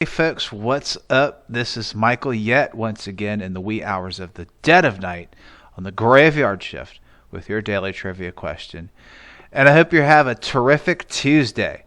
Hey folks, what's up? This is Michael yet once again in the wee hours of the dead of night on the graveyard shift with your daily trivia question. And I hope you have a terrific Tuesday.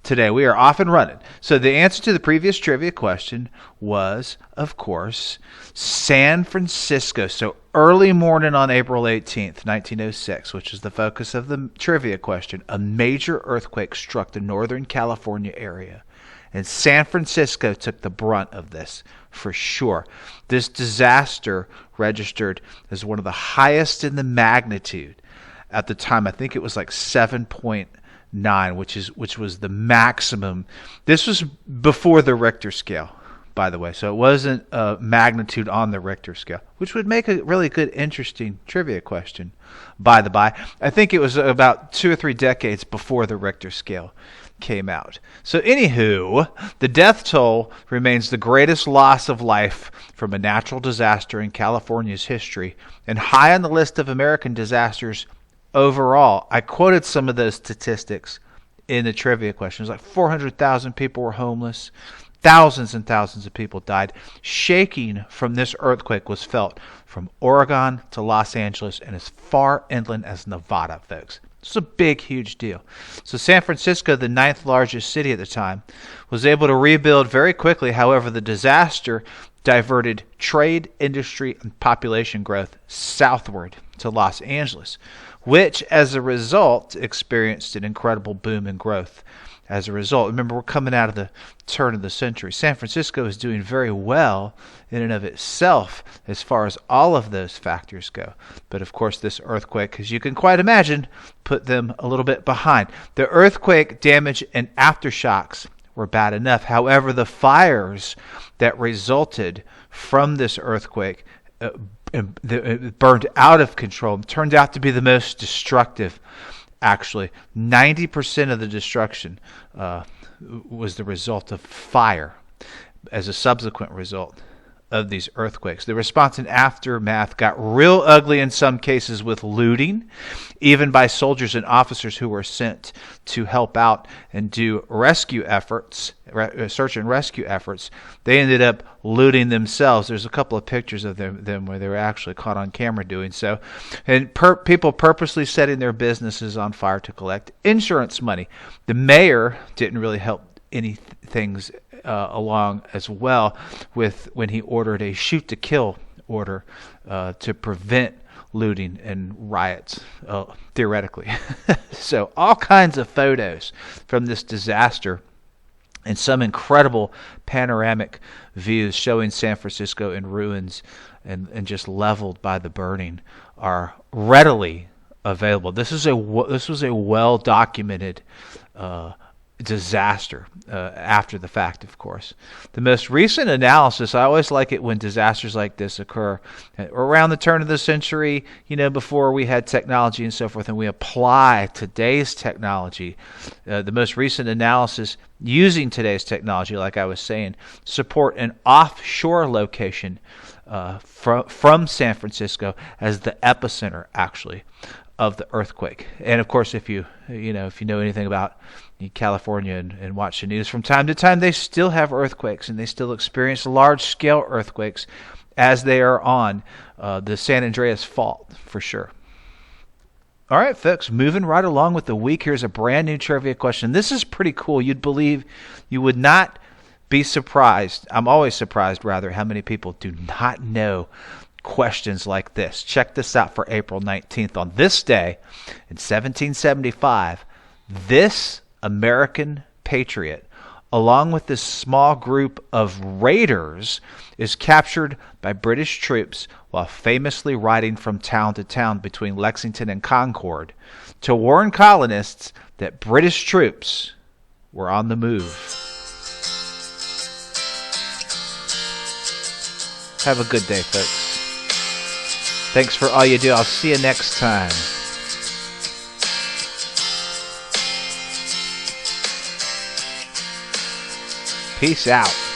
Today we are off and running. So the answer to the previous trivia question was, of course, San Francisco. So early morning on April 18th, 1906, which is the focus of the trivia question, a major earthquake struck the Northern California area. And San Francisco took the brunt of this, for sure. This disaster registered as one of the highest in the magnitude at the time. I think it was like 7.9, which was the maximum. This was before the Richter scale, by the way. So it wasn't a magnitude on the Richter scale, which would make a really good, interesting trivia question, by the by. I think it was about 2 or 3 decades before the Richter scale came out. So anywho, the death toll remains the greatest loss of life from a natural disaster in California's history and high on the list of American disasters overall. I quoted some of those statistics in the trivia questions. Like 400,000 people were homeless. Thousands and thousands of people died. Shaking from this earthquake was felt from Oregon to Los Angeles and as far inland as Nevada, folks. It's a big, huge deal. So San Francisco, the 9th largest city at the time, was able to rebuild very quickly. However, the disaster diverted trade, industry, and population growth southward to Los Angeles, which, as a result, experienced an incredible boom in growth. As a result, remember, we're coming out of the turn of the century. San Francisco is doing very well in and of itself as far as all of those factors go. But of course, this earthquake, as you can quite imagine, put them a little bit behind. The earthquake damage and aftershocks were bad enough. However, the fires that resulted from this earthquake burned out of control, turned out to be the most destructive. Actually, 90% of the destruction was the result of fire as a subsequent result of these earthquakes. The response and aftermath got real ugly in some cases with looting, even by soldiers and officers who were sent to help out and do rescue efforts, search and rescue efforts. They ended up looting themselves. There's a couple of pictures of them where they were actually caught on camera doing so. And people purposely setting their businesses on fire to collect insurance money. The mayor didn't really help any things along as well with when he ordered a shoot-to-kill order to prevent looting and riots, theoretically. So all kinds of photos from this disaster and some incredible panoramic views showing San Francisco in ruins and just leveled by the burning are readily available. This was a well-documented disaster after the fact, of course. The most recent analysis, I always like it when disasters like this occur around the turn of the century, before we had technology and so forth, and we apply today's technology. The most recent analysis using today's technology, like I was saying, support an offshore location from San Francisco as the epicenter, actually, of the earthquake. And of course, if you know anything about California and watch the news from time to time, they still have earthquakes and they still experience large-scale earthquakes as they are on the San Andreas Fault, for sure. All right, folks, moving right along with the week. Here's a brand new trivia question. This is pretty cool. You would not be surprised. I'm always surprised, rather, how many people do not know questions like this. Check this out for April 19th. On this day in 1775, this American patriot, along with this small group of raiders, is captured by British troops while famously riding from town to town between Lexington and Concord to warn colonists that British troops were on the move. Have a good day, folks. Thanks for all you do. I'll see you next time. Peace out.